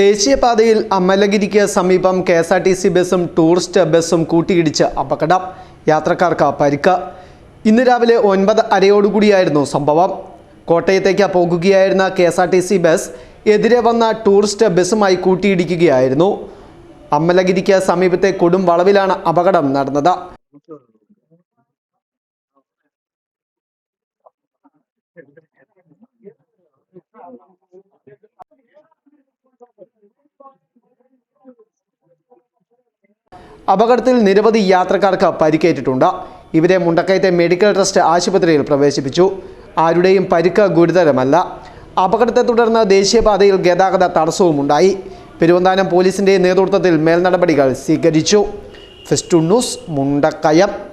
ദേശീയപാതയിൽ അമലഗിരിക്ക് സമീപം KSRTC ബസ്സും ടൂറിസ്റ്റ് ബസ്സും കൂട്ടിയിടിച്ച് അപകടം. യാത്രക്കാർക്ക് പരിക്ക്. ഇന്ന് രാവിലെ 9:30 സംഭവം. കോട്ടയത്തേക്ക് പോകുകയായിരുന്ന KSRTC ബസ് എതിരെ വന്ന ടൂറിസ്റ്റ് ബസ്സുമായി കൂട്ടിയിടിക്കുകയായിരുന്നു. അമലഗിരിക്ക് സമീപത്തെ കൊടും വളവിലാണ് അപകടം നടന്നത്. അപകടത്തിൽ നിരവധി യാത്രക്കാർക്ക് പരിക്കേറ്റിട്ടുണ്ട്. ഇവരെ മുണ്ടക്കയത്തെ മെഡിക്കൽ ട്രസ്റ്റ് ആശുപത്രിയിൽ പ്രവേശിപ്പിച്ചു. ആരുടെയും പരിക്ക് ഗുരുതരമല്ല. അപകടത്തെ തുടർന്ന് ദേശീയപാതയിൽ ഗതാഗത തടസ്സവുമുണ്ടായി. പെരുവന്താനം പോലീസിന്റെ നേതൃത്വത്തിൽ മേൽനടപടികൾ സ്വീകരിച്ചു. ഫെസ്റ്റു ന്യൂസ്, മുണ്ടക്കയം.